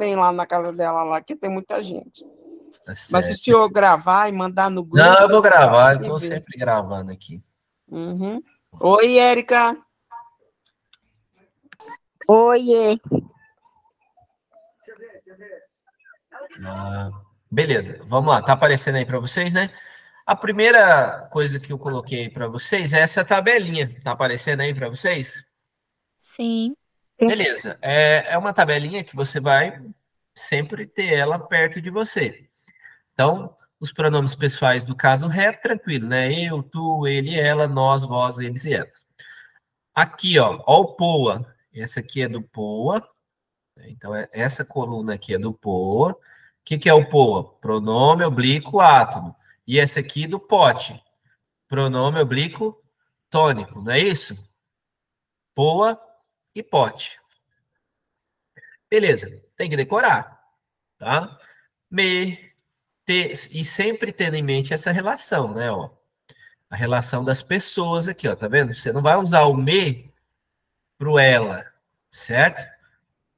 trem lá na casa dela, lá, que tem muita gente. Tá Mas se o certo. senhor gravar e mandar no grupo... Não, eu vou gravar, eu consegue tô ver. sempre gravando aqui. Uhum. Oi, Érica. Oiê. Beleza, vamos lá. Tá aparecendo aí para vocês, né? A primeira coisa que eu coloquei para vocês é essa tabelinha. Tá aparecendo aí para vocês? Sim. Beleza. É uma tabelinha que você vai sempre ter ela perto de você. Então, os pronomes pessoais do caso reto, tranquilo, né? Eu, tu, ele, ela, nós, vós, eles e elas. Aqui, ó o POA. Essa aqui é do POA. Então, essa coluna aqui é do POA. O que é o POA? Pronome oblíquo átomo. E essa aqui do pote. Pronome oblíquo tônico, não é isso? POA e pote. Beleza, tem que decorar, tá? E sempre tendo em mente essa relação, né? Ó, a relação das pessoas aqui, ó, tá vendo? Você não vai usar o me pro ela, certo?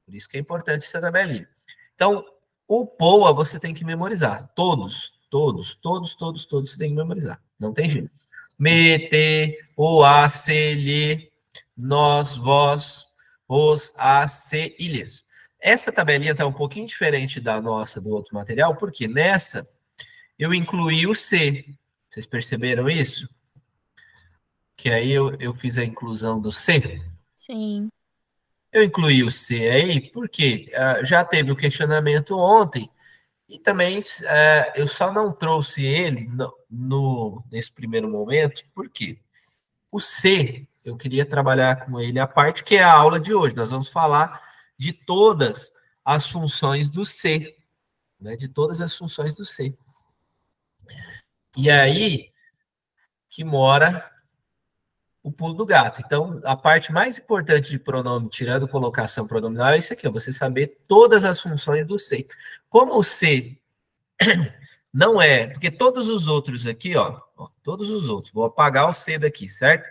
Por isso que é importante essa tabelinha. Então, o POA você tem que memorizar. Todos você tem que memorizar. Não tem jeito. Me, te, o, a, se, lhe, nós, vós, os, a, se, ilhas. Essa tabelinha está um pouquinho diferente da nossa, do outro material, porque nessa eu incluí o se. Vocês perceberam isso? Que aí eu fiz a inclusão do se. Sim. Eu incluí o C aí porque já teve o questionamento ontem e também eu só não trouxe ele nesse primeiro momento, porque o C, eu queria trabalhar com ele a parte que é a aula de hoje. Nós vamos falar de todas as funções do C, né? De todas as funções do C. E aí que mora o pulo do gato. Então, a parte mais importante de pronome, tirando colocação pronominal, é isso aqui, ó, você saber todas as funções do se. Como o se não é, porque todos os outros aqui, ó, todos os outros, vou apagar o se daqui, certo?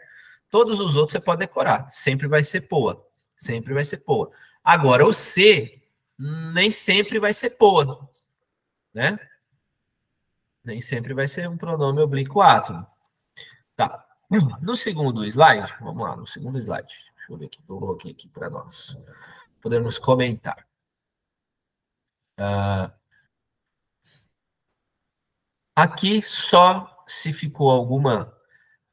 Todos os outros você pode decorar, sempre vai ser poa, sempre vai ser poa. Agora, o se nem sempre vai ser poa, né? Nem sempre vai ser um pronome oblíquo átomo. Tá. No segundo slide, vamos lá, no segundo slide. Deixa eu ver aqui, eu coloquei aqui para nós. Podemos comentar. Aqui só se ficou alguma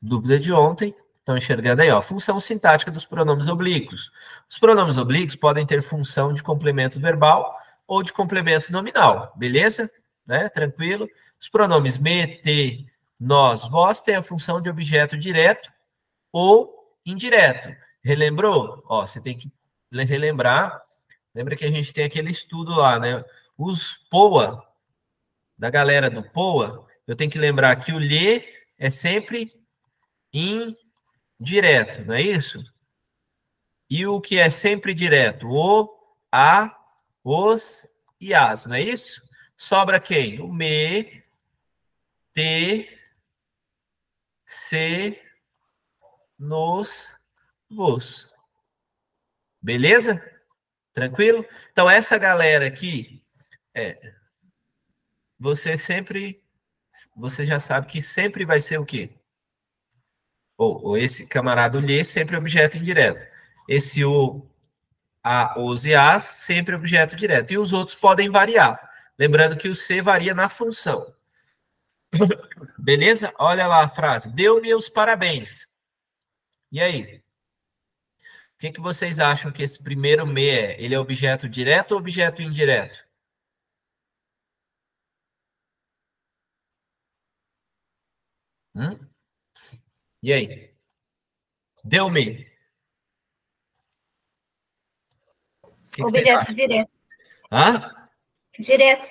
dúvida de ontem. Estão enxergando aí, ó, função sintática dos pronomes oblíquos. Os pronomes oblíquos podem ter função de complemento verbal ou de complemento nominal, beleza? Né? Tranquilo? Os pronomes me, te, nós, vós têm a função de objeto direto ou indireto. Relembrou? Ó, você tem que relembrar. Lembra que a gente tem aquele estudo lá, né? Os POA, da galera do POA, eu tenho que lembrar que o lhe é sempre indireto, não é isso? E o que é sempre direto? O, a, os e as, não é isso? Sobra quem? O me, te, se, nos, vos. Beleza? Tranquilo? Então, essa galera aqui, você já sabe que sempre vai ser o quê? Ou esse camarada lhe, sempre objeto indireto. Esse o, a, os e as, sempre objeto direto. E os outros podem variar. Lembrando que o se varia na função. Beleza? Olha lá a frase. Deu-me os parabéns. E aí? O que vocês acham que esse primeiro me é? Ele é objeto direto ou objeto indireto? E aí? Deu-me. Que vocês Objeto acham? direto. Hã? Direto.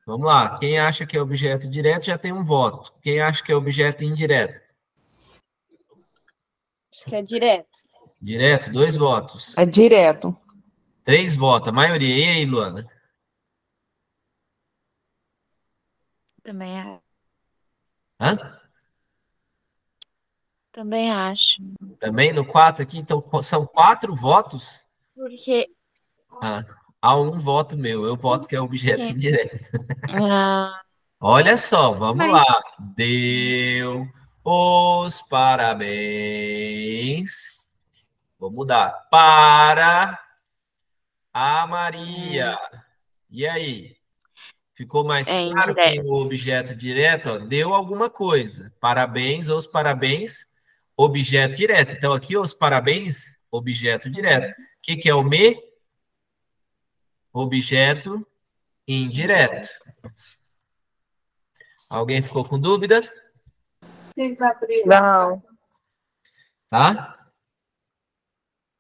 Vamos lá. Quem acha que é objeto direto já tem um voto. Quem acha que é objeto indireto? Acho que é direto. Direto, 2 votos. É direto. 3 votos. A maioria. E aí, Luana? Também acho. Hã? Também acho. Também no 4 aqui? Então, são 4 votos? Porque Há um voto meu. Eu voto que é objeto Sim. indireto. Ah, Olha só, vamos mas lá. Deu os parabéns. Vou mudar. Para a Maria. E aí? Ficou mais é claro que indireto. o objeto direto, ó, deu alguma coisa. Parabéns, os parabéns, objeto direto. Então, aqui, os parabéns, objeto direto. O que é o me? Objeto indireto. Alguém ficou com dúvida? Não. Tá?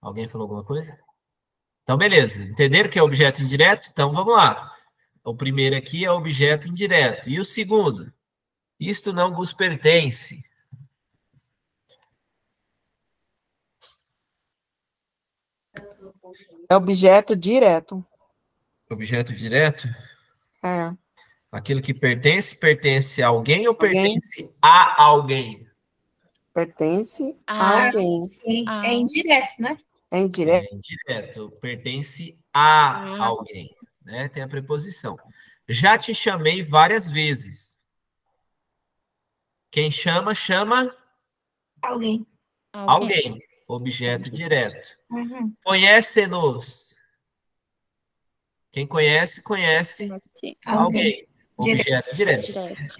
Alguém falou alguma coisa? Então, beleza. Entenderam que é objeto indireto? Então, vamos lá. O primeiro aqui é objeto indireto. E o segundo? Isto não vos pertence. É objeto direto. Objeto direto? É. Aquilo que pertence, pertence a alguém ou Alguém pertence a alguém? pertence a Ah, alguém. É indireto, né? É indireto. É indireto. Pertence a ah, alguém, né? Tem a preposição. Já te chamei várias vezes. Quem chama, chama Alguém. alguém. alguém. Objeto direto. Uhum. Conhece-nos. Quem conhece, conhece Sim, Alguém. alguém. Objeto direto. direto.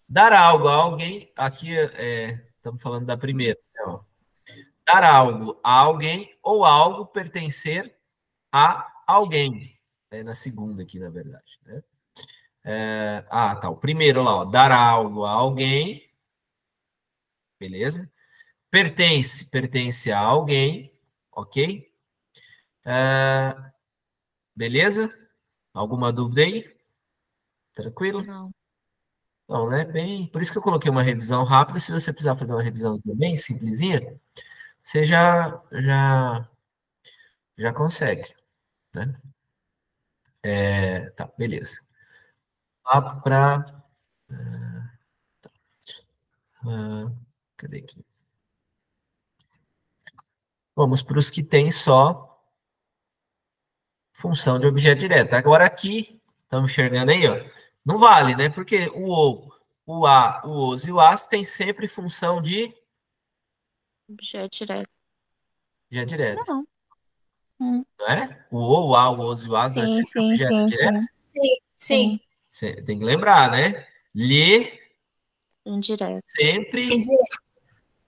Dar algo a alguém. Aqui estamos falando da primeira. Né, ó. Dar algo a alguém ou algo pertencer a alguém. É na segunda aqui, na verdade. Né? Tá. O primeiro lá, ó, dar algo a alguém. Beleza? Pertence a alguém. Ok? Beleza? Alguma dúvida aí? Tranquilo? Não. Não, né? Bem, por isso que eu coloquei uma revisão rápida. Se você precisar fazer uma revisão bem simplesinha, você já consegue, né? Tá, beleza. Lá para. Cadê aqui? Vamos para os que têm só função de objeto direto. Agora aqui, estamos enxergando aí, ó. Não vale, né? Porque o a, o os e o as têm sempre função de Objeto direto. objeto direto, Não. não é? O a, o os e o as não é Sim, sempre sim, objeto sim, direto? sim. Sim, sim. Você tem que lembrar, né? Lhe Indireto. sempre Indireto.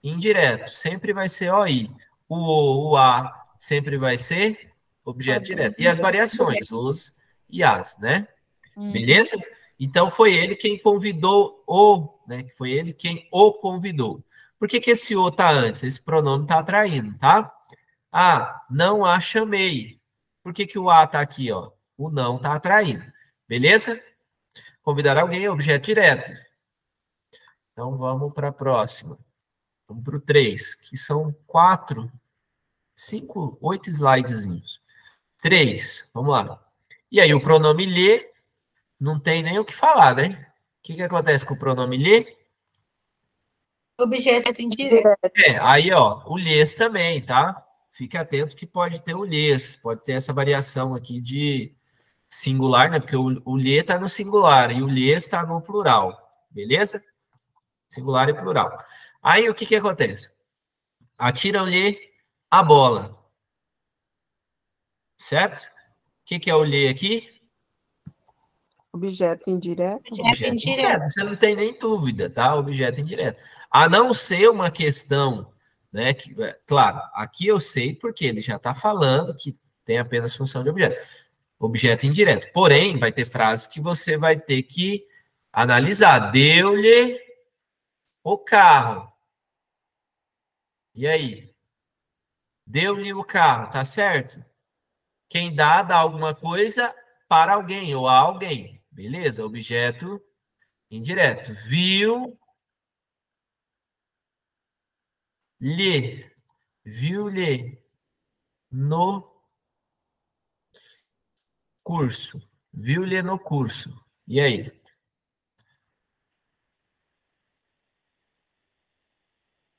indireto, sempre vai ser OI. O a sempre vai ser objeto Alguém. direto. E as variações, os e as, né? Uhum. Beleza? Então foi ele quem convidou o, né? Foi ele quem o convidou. Por que que esse o tá antes? Esse pronome tá atraindo, tá? Ah, não a chamei. Por que que o a tá aqui, ó? O não tá atraindo. Beleza? Convidar alguém é objeto direto. Então vamos para a próxima. Vamos para o 3, que são 4, 5, 8 slidezinhos. 3, vamos lá. E aí o pronome lhe não tem nem o que falar, né? O que acontece com o pronome lhe? Objeto indireto. Aí, ó, o lhes também, tá? Fique atento que pode ter o lhes, pode ter essa variação aqui de singular, né? Porque o lhe tá no singular e o lhes está no plural, beleza? Singular e plural. Aí, o que acontece? Atiram-lhe a bola, certo? O que é o lhe aqui? Objeto indireto. Objeto indireto. Você não tem nem dúvida, tá? Objeto indireto. A não ser uma questão, né? Que, claro, aqui eu sei porque ele já está falando que tem apenas função de objeto. Objeto indireto. Porém, vai ter frases que você vai ter que analisar. Deu-lhe o carro. E aí? Deu-lhe o carro, tá certo? Quem dá alguma coisa para alguém ou a alguém. Beleza? Objeto indireto. Viu-lhe no curso. Viu-lhe no curso. E aí? O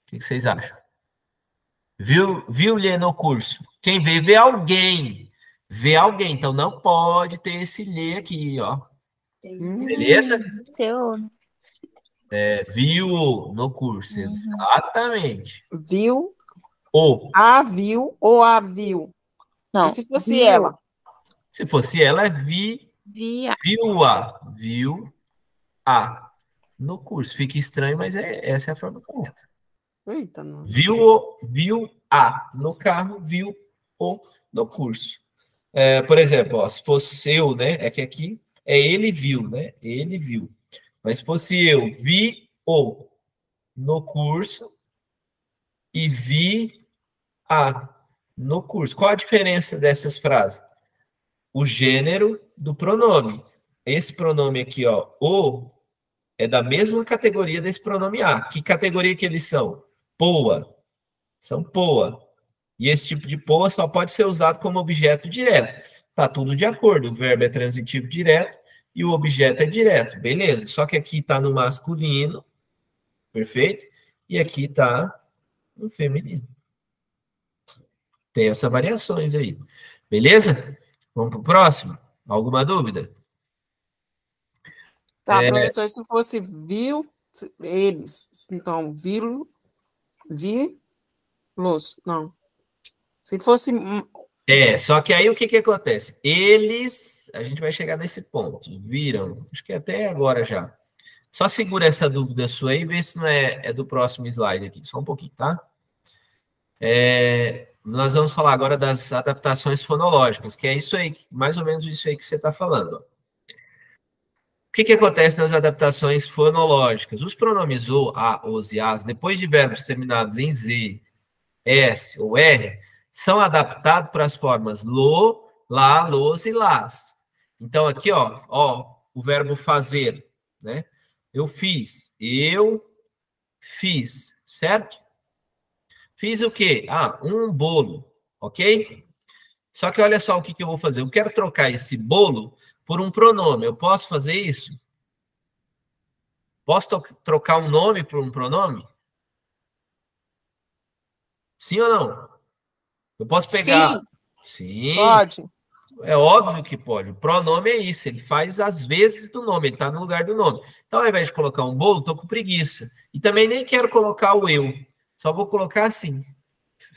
que vocês acham? Viu-lhe no curso. Quem vê, vê alguém. Vê alguém, então não pode ter esse lê aqui, ó. Beleza? Seu. Viu no curso, exatamente. Viu, O. a viu ou a viu? Não. E se fosse viu, ela? Se fosse ela, Via. viu a no curso. Fica estranho, mas essa é a forma correta. Eita, não. Viu a no carro, viu o no curso. Por exemplo, ó, se fosse eu, né? É que aqui é ele viu, né? Ele viu. Mas se fosse eu, vi o no curso e vi a no curso. Qual a diferença dessas frases? O gênero do pronome. Esse pronome aqui, ó, o, é da mesma categoria desse pronome a. Que categoria que eles são? Poa. São poa. E esse tipo de poa só pode ser usado como objeto direto. Tá tudo de acordo. O verbo é transitivo direto e o objeto é direto. Beleza. Só que aqui está no masculino. Perfeito? E aqui está no feminino. Tem essas variações aí. Beleza? Vamos para o próximo? Alguma dúvida? Tá, professor, se fosse viu, eles, então, vi-los, não. Se fosse, Só que aí o que acontece? Eles, a gente vai chegar nesse ponto, viram, acho que até agora já. Só segura essa dúvida sua aí e vê se não é do próximo slide aqui, só um pouquinho, tá? Nós vamos falar agora das adaptações fonológicas, que é isso aí, mais ou menos isso aí que você está falando. Ó. O que acontece nas adaptações fonológicas? Os pronomes o, a, os e as, depois de verbos terminados em z, s ou r, são adaptados para as formas lo, lá, los e las. Então, aqui, ó, o verbo fazer, né? Eu fiz, certo? Fiz o quê? Um bolo, ok? Só que olha só o que eu vou fazer. Eu quero trocar esse bolo por um pronome. Eu posso fazer isso? Posso trocar um nome por um pronome? Sim ou não? Eu posso pegar... Sim. pode. É óbvio que pode. O pronome é isso. Ele faz às vezes do nome. Ele está no lugar do nome. Então, ao invés de colocar um bolo, estou com preguiça. E também nem quero colocar o eu. Só vou colocar assim.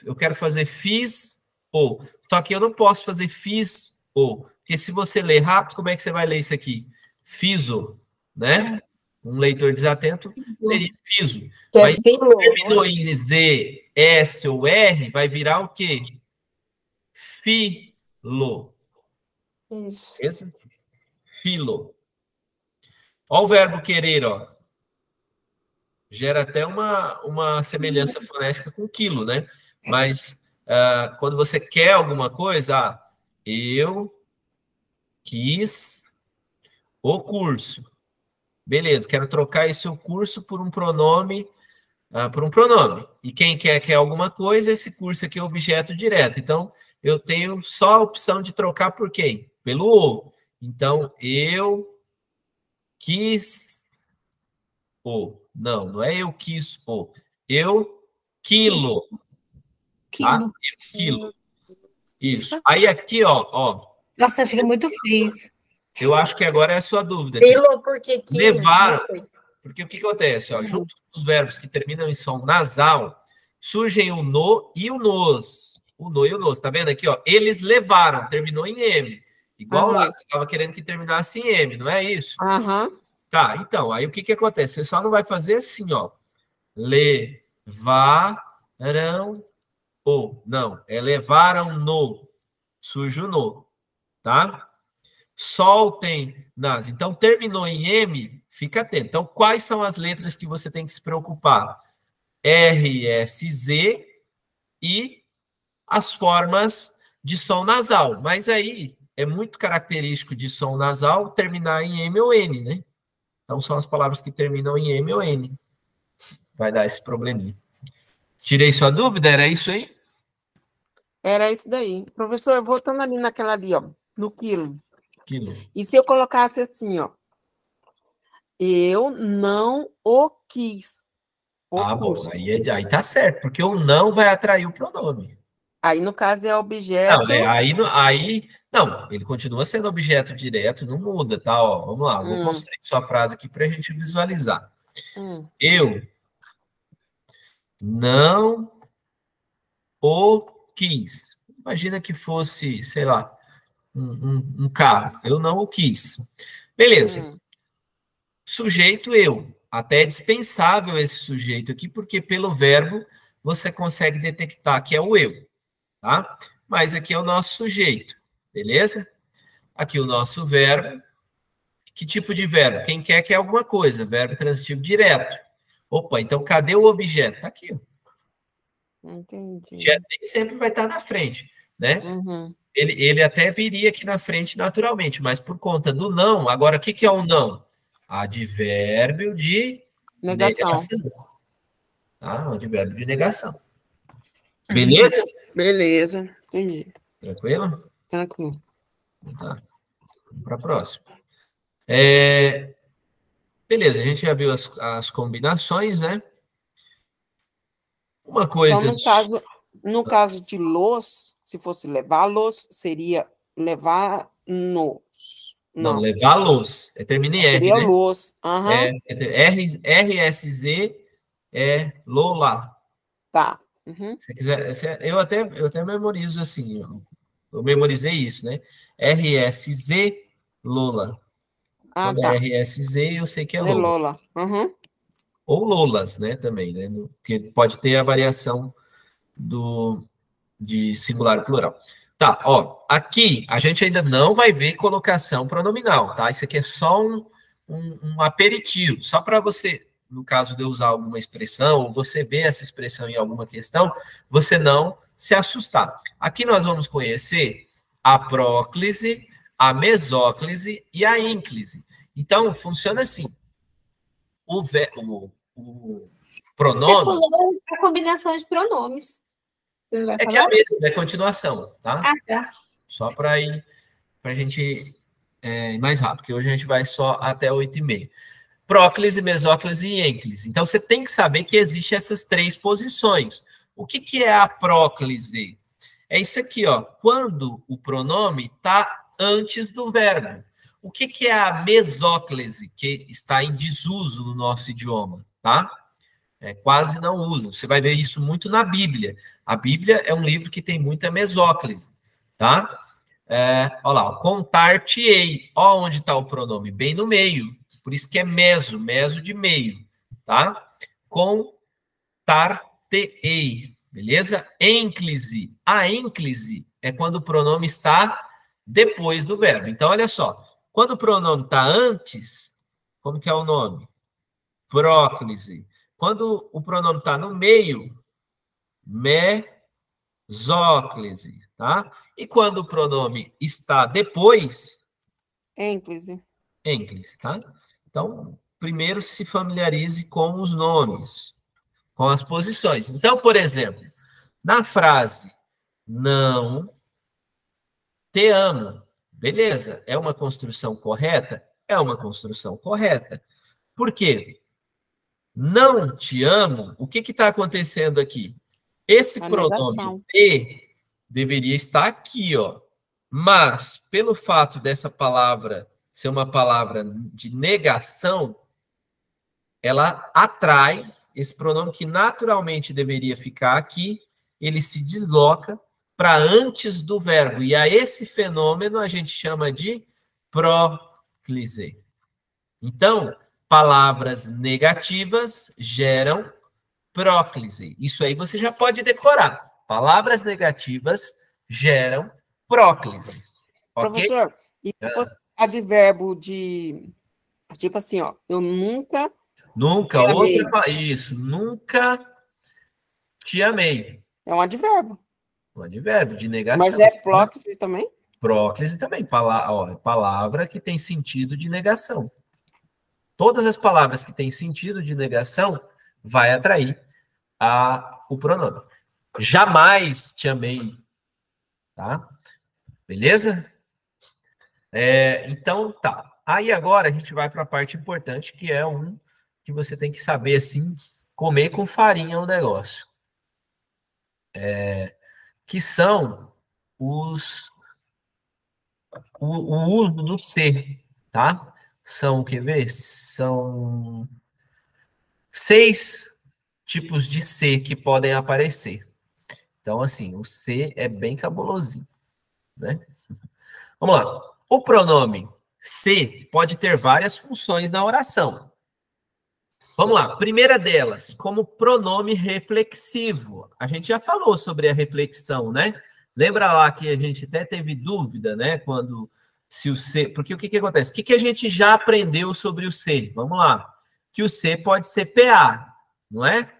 Eu quero fazer fiz ou. Só que eu não posso fazer fiz ou. Porque se você ler rápido, como é que você vai ler isso aqui? Fizo, né? Um leitor desatento leria fizo. Que é Mas se filo, terminou em Z, S ou R, vai virar o quê? Filo. Isso. Beleza? Filo. Olha o verbo querer, ó. Gera até uma semelhança fonética com quilo, né? Mas quando você quer alguma coisa, eu quis o curso. Beleza, quero trocar esse o curso por um pronome, E quem quer alguma coisa, esse curso aqui é objeto direto. Então, eu tenho só a opção de trocar por quem? Pelo o. Então, eu quis o. Não é eu quis o. Eu quilo. Tá? Quilo. Quilo. Isso. Aí aqui, ó. Nossa, fica muito feio isso. Eu acho que agora é a sua dúvida. Filo, porque quilo. Levaram. Porque o que acontece? Ó, junto com os verbos que terminam em som nasal, surgem o no e o nos. O no e o nos. Tá vendo aqui, ó? Eles levaram, terminou em M. Igual lá, você estava querendo que terminasse em M, não é isso? Tá, então, aí o que acontece? Você só não vai fazer assim, ó. Levaram o. Não, é levaram no. Surge o no, tá? Soltem nas. Então, terminou em M, fica atento. Então, quais são as letras que você tem que se preocupar? R, S, Z e as formas de som nasal. Mas aí, é muito característico de som nasal terminar em M ou N, né? Então, são as palavras que terminam em M ou N. Vai dar esse probleminha. Tirei sua dúvida? Era isso aí? Era isso daí. Professor, voltando ali naquela ali, ó, no quilo. Quilo. E se eu colocasse assim, ó, eu não o quis. Bom, aí tá certo, porque o não vai atrair o pronome. Aí, no caso, é Não, objeto. não, ele continua sendo objeto direto, não muda, tá? Ó, vamos lá, vou construir sua frase aqui para a gente visualizar. Eu não o quis. Imagina que fosse, sei lá, um carro. Eu não o quis. Beleza. Sujeito eu. Até é dispensável esse sujeito aqui, porque pelo verbo você consegue detectar que é o eu, tá? Mas aqui é o nosso sujeito, beleza? Aqui o nosso verbo. Que tipo de verbo? Quem quer alguma coisa. Verbo transitivo direto. Opa, então cadê o objeto? Tá aqui. Entendi. O objeto nem sempre vai estar na frente, né? Ele até viria aqui na frente naturalmente, mas por conta do não, agora o que é o não? Advérbio de Negação. Tá? Advérbio de negação. Beleza? Beleza, entendi. Tranquilo? Tranquilo. Tá. Vamos para a próxima. Beleza, a gente já viu as combinações, né? Uma coisa... Então, no caso de los, se fosse levá-los, seria levar-nos. Não, levá-los. Termina em R, seria né? los. RSZ é Lola. Tá. Se quiser, eu até memorizo assim. Eu memorizei isso, né? RSZ Lola. Quando tá. é RSZ, eu sei que é Lola. Lola. Ou Lolas, né? Também, né? Porque pode ter a variação de singular e plural. Tá, ó, aqui a gente ainda não vai ver colocação pronominal, tá? Isso aqui é só um aperitivo, só para você, no caso de eu usar alguma expressão, ou você ver essa expressão em alguma questão, você não se assustar. Aqui nós vamos conhecer a próclise, a mesóclise e a ínclise. Então, funciona assim. O pronome... Você pulou a combinação de pronomes. Você não vai falar? Que é a mesma, é continuação, tá? Tá. Só para a gente ir mais rápido, porque hoje a gente vai só até 8h30. Próclise, mesóclise e ênclise. Então, você tem que saber que existem essas três posições. O que é a próclise? É isso aqui, ó. Quando o pronome está antes do verbo. O que é a mesóclise, que está em desuso no nosso idioma, tá? Quase não usa. Você vai ver isso muito na Bíblia. A Bíblia é um livro que tem muita mesóclise, tá? Olha lá, contar-te-ei. Olha onde está o pronome, bem no meio. Por isso que é meso de meio, tá? Contar-te-ei, beleza? Ênclise. A ênclise é quando o pronome está depois do verbo. Então, olha só. Quando o pronome está antes, como que é o nome? Próclise. Quando o pronome está no meio, mesóclise, tá? E quando o pronome está depois, ênclise, tá? Então, primeiro se familiarize com os nomes, com as posições. Então, por exemplo, na frase não te amo, beleza? É uma construção correta? É uma construção correta. Por quê? Não te amo, o que está acontecendo aqui? Esse pronome te deveria estar aqui, ó. Mas, pelo fato dessa palavra ser uma palavra de negação, ela atrai esse pronome que naturalmente deveria ficar aqui, ele se desloca para antes do verbo. E a esse fenômeno a gente chama de próclise. Então, palavras negativas geram próclise. Isso aí você já pode decorar. Palavras negativas geram próclise. Okay? Professor, e se fosse advérbio de... Tipo assim, ó, eu nunca... Nunca, isso, nunca te amei. É um advérbio. Um advérbio de negação. Mas é próclise também? Próclise também, palavra que tem sentido de negação. Todas as palavras que têm sentido de negação vai atrair o pronome. Jamais te amei. Tá? Beleza? Então, tá. Aí agora a gente vai para a parte importante, que é que você tem que saber, assim, comer com farinha o negócio. que são o uso do ser, tá? São, quer ver? São 6 tipos de ser que podem aparecer. Então, assim, o ser é bem cabulosinho, né? Vamos lá. O pronome se pode ter várias funções na oração. Vamos lá. Primeira delas, como pronome reflexivo. A gente já falou sobre a reflexão, né? Lembra lá que a gente até teve dúvida, né? Quando se o se, porque o que que acontece? O que que a gente já aprendeu sobre o se? Vamos lá. Que o se pode ser PA, não é?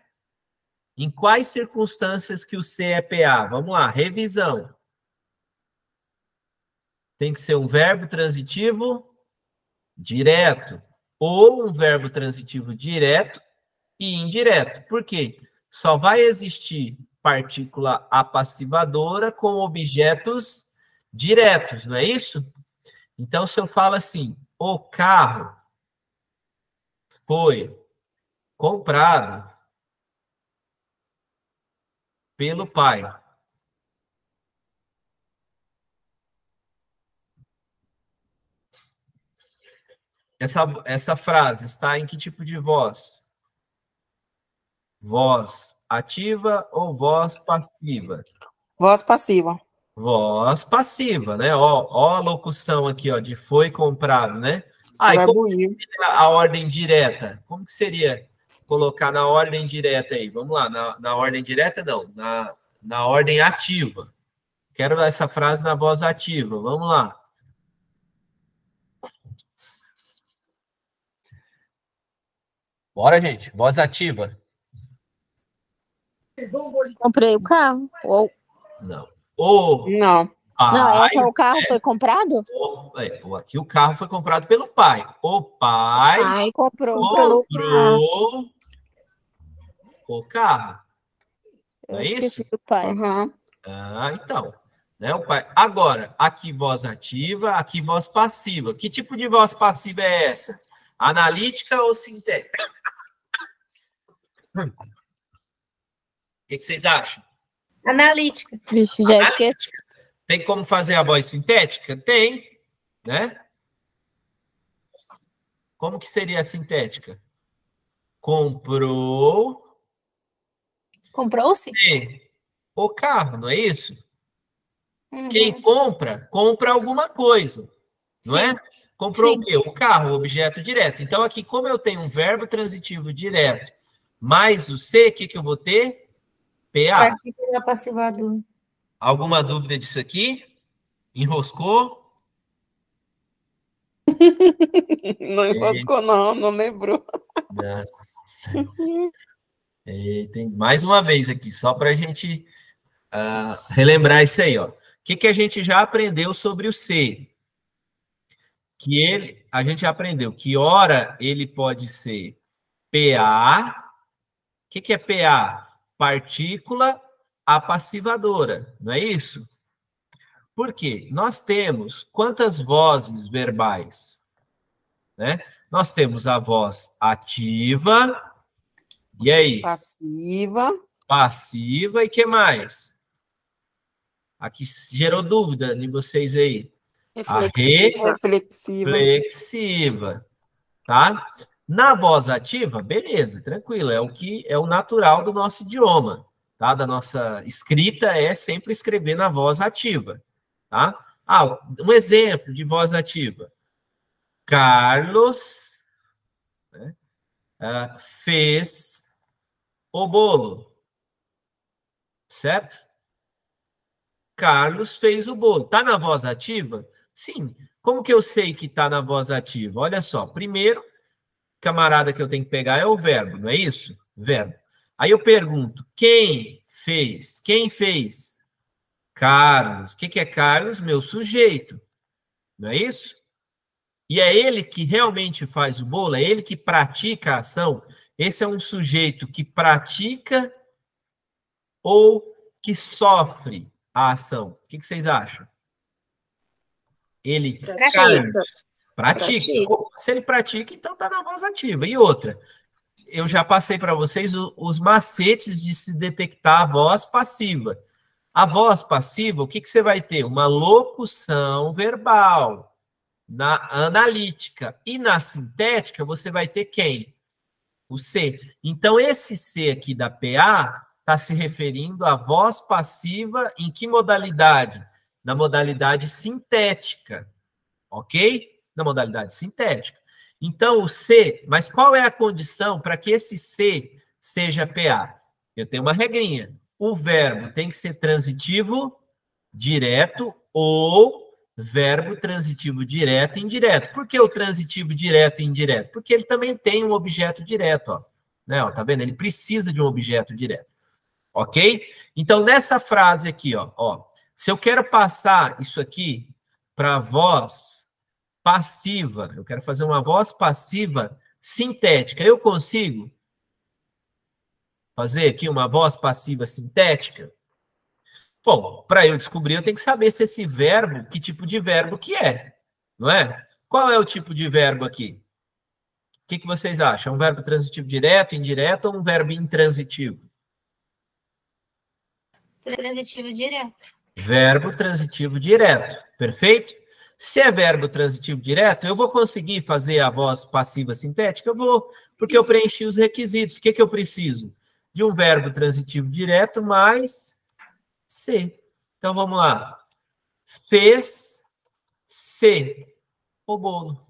Em quais circunstâncias que o se é PA? Vamos lá, revisão. Tem que ser um verbo transitivo direto ou um verbo transitivo direto e indireto. Por quê? Só vai existir partícula apassivadora com objetos diretos, não é isso? Então, se eu falo assim, o carro foi comprado pelo pai. Essa frase está em que tipo de voz? Voz ativa ou voz passiva? Voz passiva. Voz passiva, né? Ó a locução aqui, ó, de foi comprado, né? Ah, e Verbo como ir. seria a ordem direta? Como que seria colocar na ordem direta aí? Vamos lá, na ordem direta não, na ordem ativa. Quero essa frase na voz ativa. Vamos lá. Bora, gente. Voz ativa. Comprei o carro. Ou... Não. O Não. Não, pai. esse é o carro foi comprado? Aqui o carro foi comprado pelo pai. O pai Ai, comprou. comprou o carro. Eu Não é esqueci isso? do pai. Uhum. Ah, então. Né, o pai. Agora, aqui voz ativa, aqui voz passiva. Que tipo de voz passiva é essa? Analítica ou sintética? O que vocês acham? Analítica. Vixe, já esqueci. Tem como fazer a voz sintética? Tem, né? Como que seria a sintética? Comprou Comprou-se? o carro, não é isso? Uhum. Quem compra, compra alguma coisa, não é? Comprou Sim. o quê? O carro, o objeto direto. Então, aqui, como eu tenho um verbo transitivo direto mais o C, o que eu vou ter? PA. Partícula passivadora. Alguma dúvida disso aqui? Enroscou? Não enroscou, não lembrou. Não. Tem mais uma vez aqui, só para a gente relembrar isso aí. Ó. O que a gente já aprendeu sobre o C? A gente já aprendeu que ora ele pode ser PA. O que é PA? Partícula apassivadora, não é isso? Por quê? Nós temos quantas vozes verbais? Né? Nós temos a voz ativa, e aí? Passiva. Passiva, e que mais? Aqui gerou dúvida em vocês aí. Reflexiva. Reflexiva, tá? Na voz ativa, beleza, tranquilo, é o que é o natural do nosso idioma, tá? Da nossa escrita é sempre escrever na voz ativa, tá? Um exemplo de voz ativa. Carlos, né, fez o bolo, certo? Carlos fez o bolo. Tá na voz ativa? Sim. Como que eu sei que tá na voz ativa? Olha só. Primeiro, camarada que eu tenho que pegar é o verbo, não é isso? Verbo. Aí eu pergunto, quem fez? Quem fez? Carlos. O que é Carlos? Meu sujeito. Não é isso? E é ele que realmente faz o bolo? É ele que pratica a ação? Esse é um sujeito que pratica ou que sofre a ação? O que vocês acham? Ele pratica. Se ele pratica, então está na voz ativa. E outra, eu já passei para vocês os macetes de se detectar a voz passiva. A voz passiva, o que você vai ter? Uma locução verbal. Na analítica e na sintética, você vai ter quem? O C. Então, esse C aqui da PA está se referindo à voz passiva em que modalidade? Na modalidade sintética. Ok? Na modalidade sintética. Então, o C, mas qual é a condição para que esse C seja PA? Eu tenho uma regrinha. O verbo tem que ser transitivo direto ou verbo transitivo direto e indireto. Por que o transitivo direto e indireto? Porque ele também tem um objeto direto, ó. Né, ó, tá vendo? Ele precisa de um objeto direto. Ok? Então, nessa frase aqui, ó, se eu quero passar isso aqui para voz passiva, eu quero fazer uma voz passiva sintética, eu consigo fazer aqui uma voz passiva sintética? Bom, para eu descobrir, eu tenho que saber se esse verbo, que tipo de verbo que é, não é? Qual é o tipo de verbo aqui? O que vocês acham? Um verbo transitivo direto, indireto ou um verbo intransitivo? Transitivo direto. Verbo transitivo direto, perfeito? Se é verbo transitivo direto, eu vou conseguir fazer a voz passiva sintética? Eu vou, porque eu preenchi os requisitos. O que eu preciso? De um verbo transitivo direto mais C. Então, vamos lá. Fez C o bolo.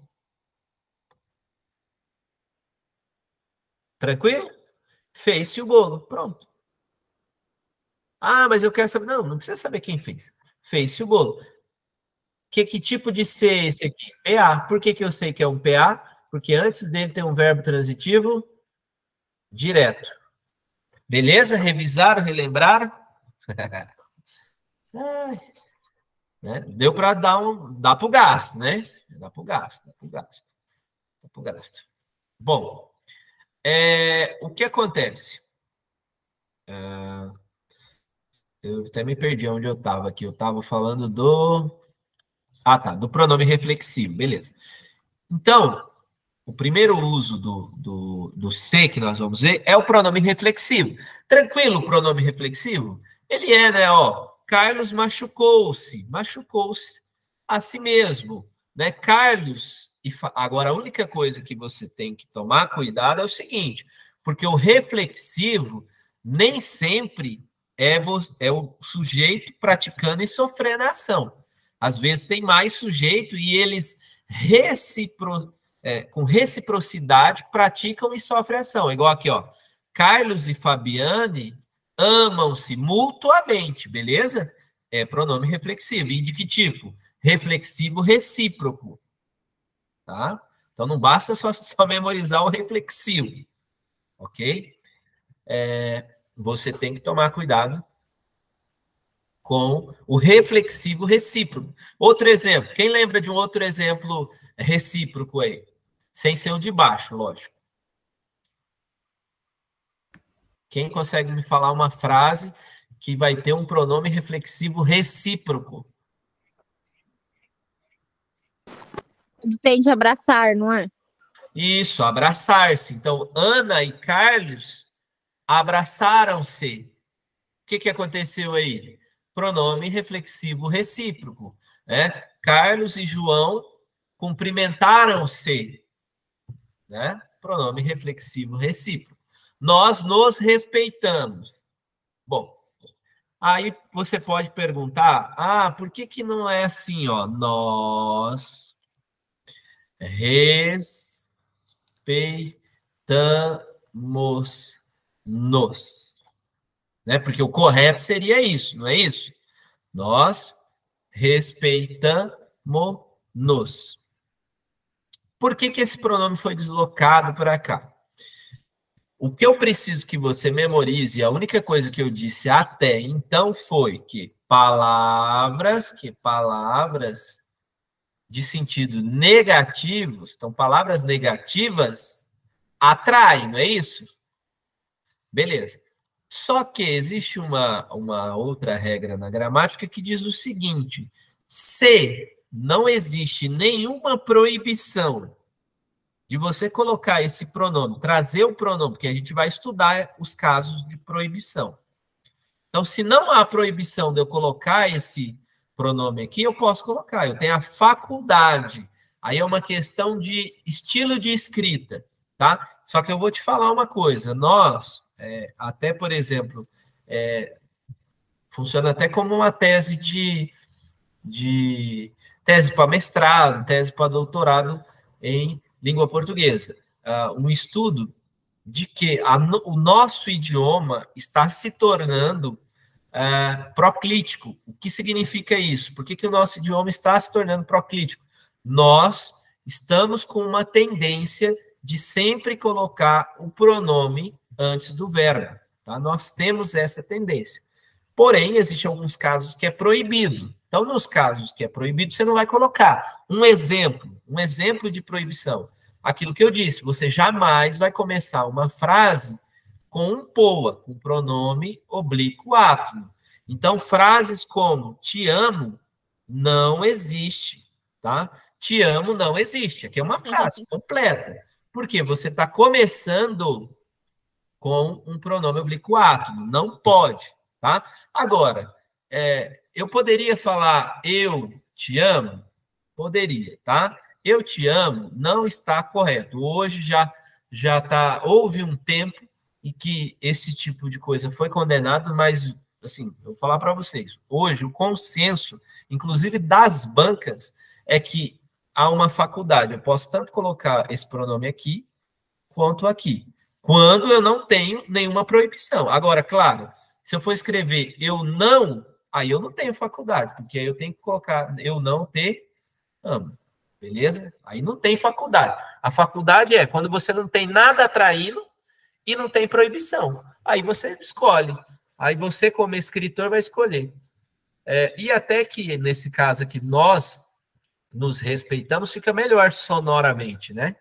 Tranquilo? Fez-se o bolo. Pronto. Ah, mas eu quero saber... Não precisa saber quem fez. Fez-se o bolo. Que tipo de C é esse aqui? PA. Por que eu sei que é um PA? Porque antes dele tem um verbo transitivo direto. Beleza? Revisaram, relembraram? Né? Deu para dar para o gasto, né? Dá para o gasto. Bom, o que acontece? Eu até me perdi onde eu estava aqui. Eu estava falando do... do pronome reflexivo, beleza. Então, o primeiro uso do C que nós vamos ver é o pronome reflexivo. Tranquilo o pronome reflexivo? Ele é, né, ó, Carlos machucou-se a si mesmo, né? Carlos, agora a única coisa que você tem que tomar cuidado é o seguinte, porque o reflexivo nem sempre é o sujeito praticando e sofrendo a ação. Às vezes tem mais sujeito e eles com reciprocidade praticam e sofrem ação. Igual aqui, ó. Carlos e Fabiane amam-se mutuamente, beleza? É pronome reflexivo. E de que tipo? Reflexivo recíproco. Tá? Então não basta só memorizar o reflexivo. Ok? Você tem que tomar cuidado com o reflexivo recíproco. Outro exemplo. Quem lembra de um outro exemplo recíproco aí? Sem ser o de baixo, lógico. Quem consegue me falar uma frase que vai ter um pronome reflexivo recíproco? Tende a abraçar, não é? Isso, abraçar-se. Então, Ana e Carlos abraçaram-se. O que aconteceu aí? Pronome reflexivo recíproco. Né? Carlos e João cumprimentaram-se. Né? Pronome reflexivo recíproco. Nós nos respeitamos. Bom, aí você pode perguntar, por que não é assim, ó? Nós respeitamos-nos. Né? Porque o correto seria isso, não é isso? Nós respeitamos-nos. Por que esse pronome foi deslocado para cá? O que eu preciso que você memorize, a única coisa que eu disse até então foi que palavras de sentido negativos, então palavras negativas atraem, não é isso? Beleza. Só que existe uma outra regra na gramática que diz o seguinte: se não existe nenhuma proibição de você colocar esse pronome, trazer o pronome, porque a gente vai estudar os casos de proibição. Então, se não há proibição de eu colocar esse pronome aqui, eu posso colocar. Eu tenho a faculdade. Aí é uma questão de estilo de escrita, tá? Só que eu vou te falar uma coisa. Nós, até, por exemplo, funciona até como uma tese de tese para mestrado, tese para doutorado em língua portuguesa. Um estudo de que o nosso idioma está se tornando proclítico. O que significa isso? Por que o nosso idioma está se tornando proclítico? Nós estamos com uma tendência de sempre colocar o pronome antes do verbo. Tá? Nós temos essa tendência. Porém, existem alguns casos que é proibido. Então, nos casos que é proibido, você não vai colocar. Um exemplo de proibição. Aquilo que eu disse, você jamais vai começar uma frase com um poa, com pronome oblíquo átono. Então, frases como te amo não existe, tá? Te amo não existe. Aqui é uma frase completa. Porque você está começando com um pronome oblíquo átono. Não pode, tá? Agora, eu poderia falar eu te amo? Poderia, tá? Eu te amo não está correto. Hoje já tá, houve um tempo em que esse tipo de coisa foi condenado, mas assim, eu vou falar para vocês. Hoje o consenso, inclusive das bancas, é que há uma faculdade. Eu posso tanto colocar esse pronome aqui quanto aqui, quando eu não tenho nenhuma proibição. Agora, claro, se eu for escrever eu não, aí eu não tenho faculdade, porque aí eu tenho que colocar eu não te amo. Beleza? Aí não tem faculdade. A faculdade é quando você não tem nada atraindo e não tem proibição. Aí você escolhe. Aí você, como escritor, vai escolher. E até que, nesse caso aqui, nós nos respeitamos, fica melhor sonoramente, né?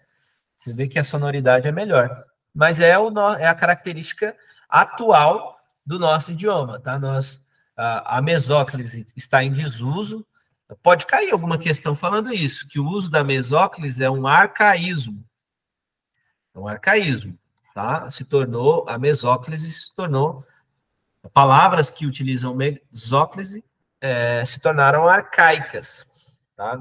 Você vê que a sonoridade é melhor. Mas é a característica atual do nosso idioma, tá? A mesóclise está em desuso. Pode cair alguma questão falando isso, que o uso da mesóclise é um arcaísmo. É um arcaísmo, tá? A mesóclise se tornou, palavras que utilizam mesóclise se tornaram arcaicas, tá?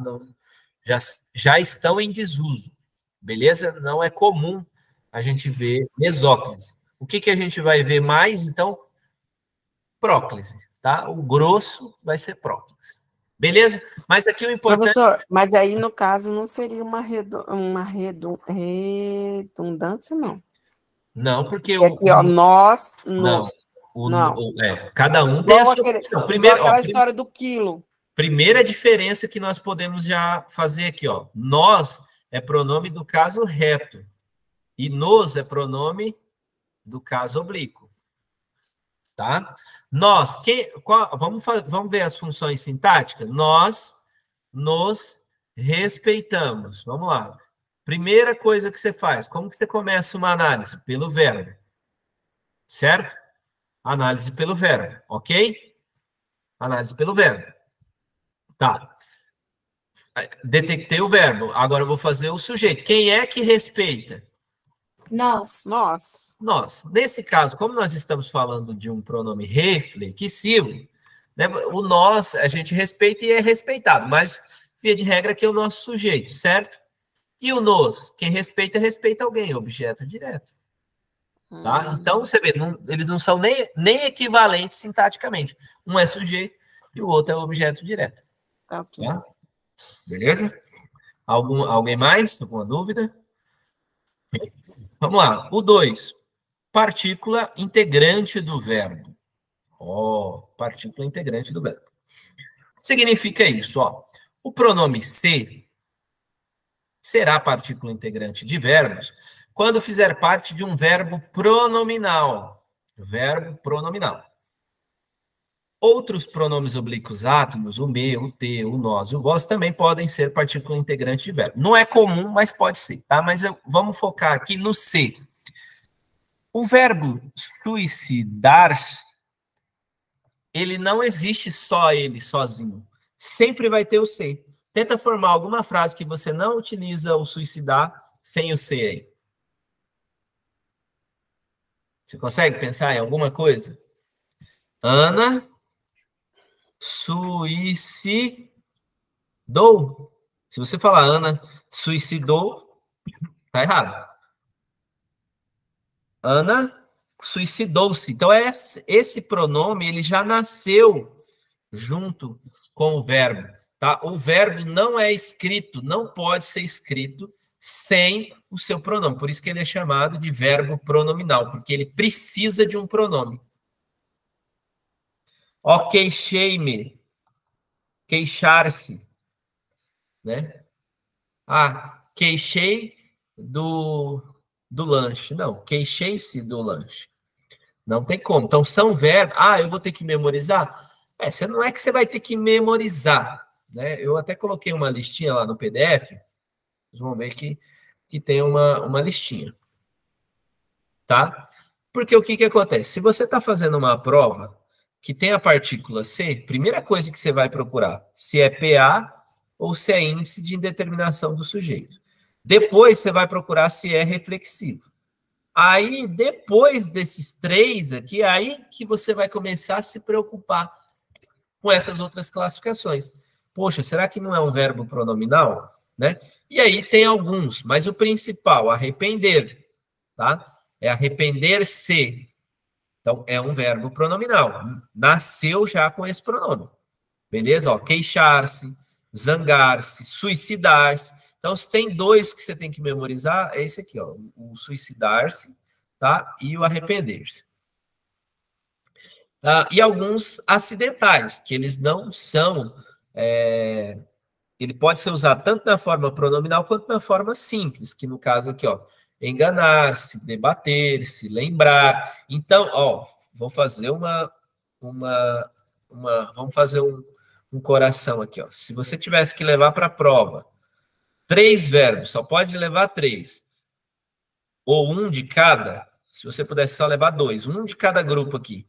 Já estão em desuso, beleza? Não é comum a gente ver mesóclise. O que a gente vai ver mais, então? Próclise, tá? O grosso vai ser próclise. Beleza? Mas aqui o importante... Professor, mas aí, no caso, não seria uma redundância, não? Não, porque... aqui, ó, nós, não. Não. Cada um tem a sua função. Primeiro, aquela história do quilo. Primeira diferença que nós podemos já fazer aqui, ó. Nós é pronome do caso reto. E nos é pronome do caso oblíquo. Tá? Nós, vamos ver as funções sintáticas? Nós nos respeitamos. Vamos lá. Primeira coisa que você faz, como que você começa uma análise? Pelo verbo. Certo? Análise pelo verbo, ok? Análise pelo verbo. Tá. Detectei o verbo. Agora eu vou fazer o sujeito. Quem é que respeita? Nós. Nós. Nesse caso, como nós estamos falando de um pronome reflexivo, né, o nós a gente respeita e é respeitado, mas, via de regra, aqui é o nosso sujeito, certo? E o nos, quem respeita, respeita alguém, objeto direto. Tá? Então, você vê, eles não são nem equivalentes sintaticamente. Um é sujeito e o outro é objeto direto. Ok. Tá? Beleza? Alguém mais? Alguma dúvida? Vamos lá. O 2. Partícula integrante do verbo. Partícula integrante do verbo. Significa isso, ó. O pronome se será partícula integrante de verbos quando fizer parte de um verbo pronominal. Verbo pronominal. Outros pronomes oblíquos átomos, o me, o te, o nós e o vós, também podem ser partícula integrante de verbo. Não é comum, mas pode ser, tá? Mas vamos focar aqui no se. O verbo suicidar, ele não existe só ele, sozinho. Sempre vai ter o se. Tenta formar alguma frase que você não utiliza o suicidar sem o se aí. Você consegue pensar em alguma coisa? Ana suicidou. Se você falar Ana suicidou, tá errado. Ana suicidou-se. Então, esse pronome ele já nasceu junto com o verbo. Tá? O verbo não é escrito, não pode ser escrito sem o seu pronome. Por isso que ele é chamado de verbo pronominal, porque ele precisa de um pronome. Ó, queixei-me. Queixar-se. Né? Ah, queixei do lanche. Não, queixei-se do lanche. Não tem como. Então, são verbos. Ah, eu vou ter que memorizar? Você não é que você vai ter que memorizar. Né? Eu até coloquei uma listinha lá no PDF. Vocês vão ver que tem uma listinha. Tá? Porque o que acontece? Se você está fazendo uma prova que tem a partícula C, primeira coisa que você vai procurar, se é PA ou se é índice de indeterminação do sujeito. Depois, você vai procurar se é reflexivo. Aí, depois desses 3 aqui, aí que você vai começar a se preocupar com essas outras classificações. Poxa, será que não é um verbo pronominal? Né? E aí tem alguns, mas o principal, arrepender, tá? É arrepender-se. Então, é um verbo pronominal. Nasceu já com esse pronome. Beleza? Ó, queixar-se, zangar-se, suicidar-se. Então, se tem 2 que você tem que memorizar, é esse aqui, ó, o suicidar-se, tá? E o arrepender-se. E alguns acidentais, que eles não são... ele pode ser usado tanto na forma pronominal quanto na forma simples, que no caso aqui, ó, enganar-se, debater-se, lembrar. Então, ó, vou fazer vamos fazer um coração aqui, ó. Se você tivesse que levar para a prova 3 verbos, só pode levar 3, ou 1 de cada, se você pudesse só levar 2, 1 de cada grupo aqui.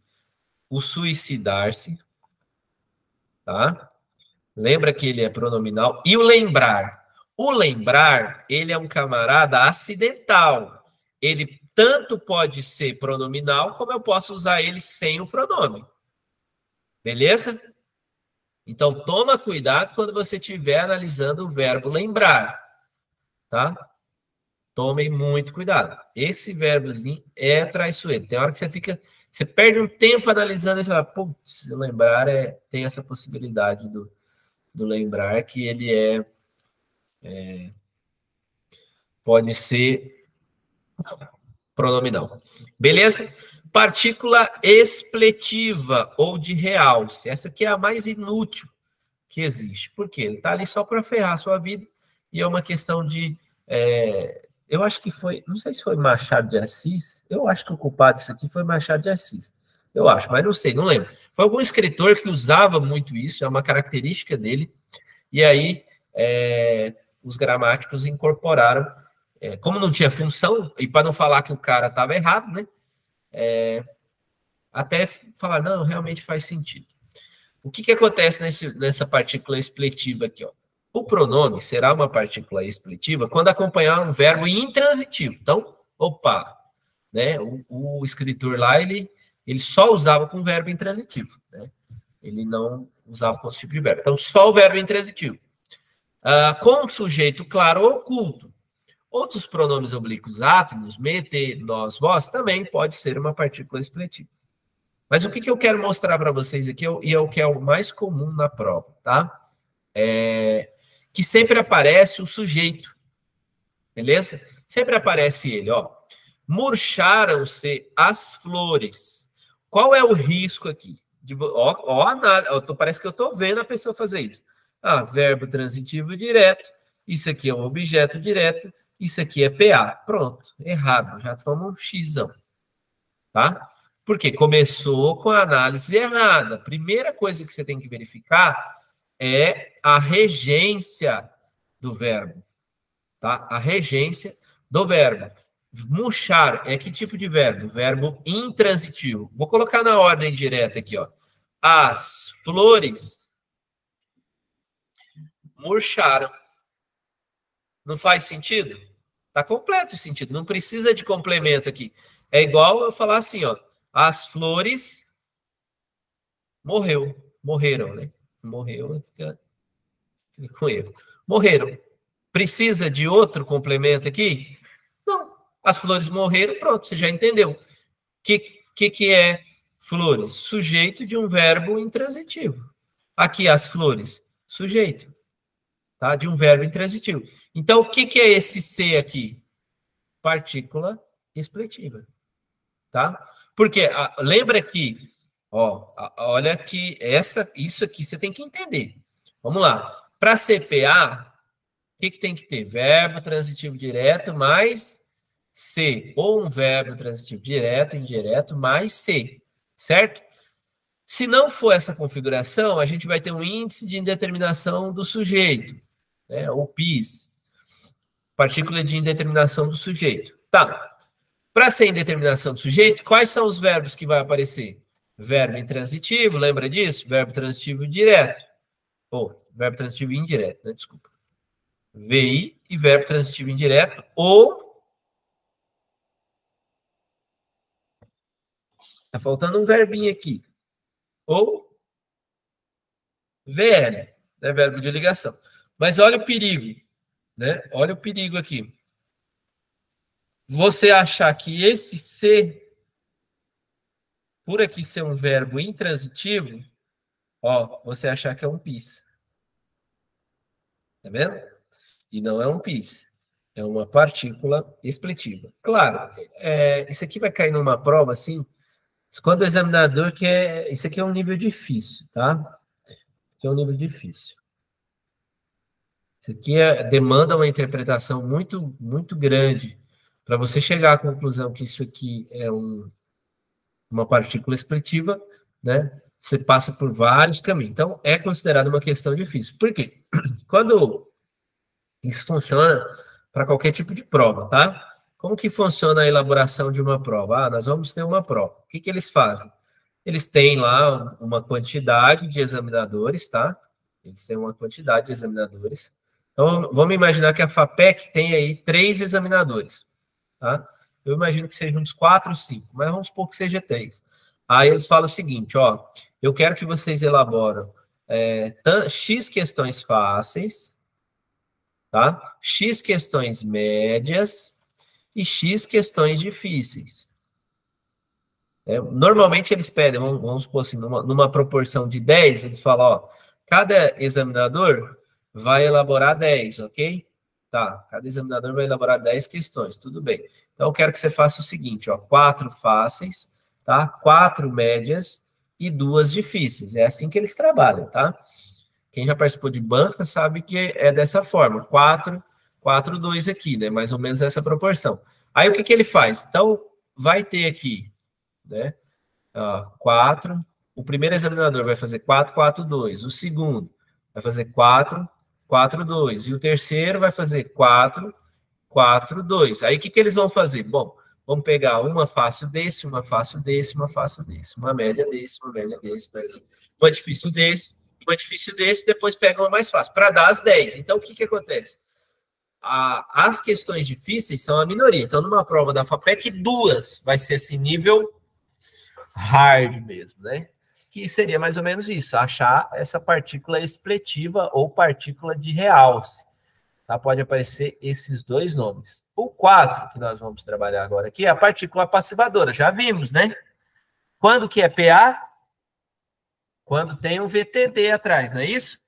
O suicidar-se, tá? Lembra que ele é pronominal. E o lembrar. O lembrar, ele é um camarada acidental. Ele tanto pode ser pronominal, como eu posso usar ele sem o pronome. Beleza? Então, toma cuidado quando você estiver analisando o verbo lembrar. Tá? Tomem muito cuidado. Esse verbozinho é traiçoeiro. Tem hora que você perde um tempo analisando e você fala, putz, lembrar tem essa possibilidade do lembrar que ele pode ser pronominal. Beleza? Partícula expletiva ou de realce. Essa aqui é a mais inútil que existe. Por quê? Ele está ali só para ferrar a sua vida e é uma questão de... eu acho que foi... Não sei se foi Machado de Assis. Eu acho que o culpado disso aqui foi Machado de Assis. Eu acho, mas não sei, não lembro. Foi algum escritor que usava muito isso, é uma característica dele. E aí, os gramáticos incorporaram, como não tinha função, e para não falar que o cara estava errado, né? Até falar, não, realmente faz sentido. O que acontece nessa partícula expletiva aqui? Ó? O pronome será uma partícula expletiva quando acompanhar um verbo intransitivo. Então, opa, né? O escritor lá, ele só usava com verbo intransitivo, né? Ele não usava com outro tipo de verbo. Então, só o verbo intransitivo. Com o sujeito claro ou oculto. Outros pronomes oblíquos átomos, me, te, nós, vós, também pode ser uma partícula expletiva. Mas o que eu quero mostrar para vocês aqui, e é o que é o mais comum na prova, tá? Que sempre aparece o sujeito, beleza? Sempre aparece ele, ó. Murcharam-se as flores. Qual é o risco aqui? Parece que eu estou vendo a pessoa fazer isso. Verbo transitivo direto, isso aqui é um objeto direto, isso aqui é PA. Pronto, errado, já toma um xizão. Tá? Porque começou com a análise errada. A primeira coisa que você tem que verificar é a regência do verbo. Tá? A regência do verbo. Murchar é que tipo de verbo? Verbo intransitivo. Vou colocar na ordem direta aqui, ó. As flores murcharam. Não faz sentido? Tá completo o sentido. Não precisa de complemento aqui. É igual eu falar assim, ó. As flores Morreu. Morreram, né? Morreu, fica com erro. Morreram. Precisa de outro complemento aqui? Não. As flores morreram, pronto, você já entendeu. O que é flores? Sujeito de um verbo intransitivo. Aqui, as flores. Sujeito. Tá? De um verbo intransitivo. Então, o que é esse C aqui? Partícula expletiva. Tá? Porque, lembra que, ó, olha que isso aqui você tem que entender. Vamos lá. Para CPA, o que tem que ter? Verbo transitivo direto mais C. Ou um verbo transitivo direto, indireto, mais C. Certo? Se não for essa configuração, a gente vai ter um índice de indeterminação do sujeito, né? Ou PIS. Partícula de indeterminação do sujeito. Tá. Para ser indeterminação do sujeito, quais são os verbos que vai aparecer? Verbo intransitivo, lembra disso? Verbo transitivo direto. Ou verbo transitivo indireto, né? Desculpa. VI e verbo transitivo indireto, ou... Tá faltando um verbinho aqui. Ou VL, né? Verbo de ligação. Mas olha o perigo, né? Olha o perigo aqui. Você achar que esse ser, por aqui ser um verbo intransitivo, ó, você achar que é um PIS. Tá vendo? E não é um PIS. É uma partícula expletiva. Claro, isso aqui vai cair numa prova, assim, quando o examinador quer... Isso aqui é um nível difícil, tá? Isso é um nível difícil. Isso aqui demanda uma interpretação muito, muito grande para você chegar à conclusão que isso aqui é uma partícula expletiva, né? Você passa por vários caminhos. Então, é considerado uma questão difícil. Por quê? Quando isso funciona para qualquer tipo de prova, tá? Como que funciona a elaboração de uma prova? Nós vamos ter uma prova. O que eles fazem? Eles têm lá uma quantidade de examinadores, tá? Eles têm uma quantidade de examinadores. Então, vamos imaginar que a FAPEC tem aí 3 examinadores, tá? Eu imagino que sejam uns 4 ou 5, mas vamos supor que seja 3. Aí eles falam o seguinte, ó, eu quero que vocês elaboram X questões fáceis, tá? X questões médias e X questões difíceis. Normalmente eles pedem, vamos supor assim, numa proporção de 10, eles falam, ó, cada examinador vai elaborar 10, ok? Tá, cada examinador vai elaborar 10 questões, tudo bem. Então, eu quero que você faça o seguinte, ó, 4 fáceis, tá? 4 médias e 2 difíceis. É assim que eles trabalham, tá? Quem já participou de banca sabe que é dessa forma, 4, 2 aqui, né? Mais ou menos essa proporção. Aí, o que ele faz? Então, vai ter aqui, né? 4, o primeiro examinador vai fazer 4, 4, 2. O segundo vai fazer 4, 4, 2. E o terceiro vai fazer 4, 4, 2. Aí, o que eles vão fazer? Bom, vamos pegar uma fácil desse, uma fácil desse, uma fácil desse, uma média desse, uma média desse, uma difícil desse, uma difícil desse, depois pega uma mais fácil, para dar as 10. Então, o que acontece? As questões difíceis são a minoria. Então, numa prova da FAPEC, 2 vai ser esse nível hard mesmo, né? Que seria mais ou menos isso, achar essa partícula expletiva ou partícula de realce. Tá? Pode aparecer esses 2 nomes. O 4, que nós vamos trabalhar agora aqui, é a partícula passivadora. Já vimos, né? Quando que é PA? Quando tem um VTD atrás, não é isso?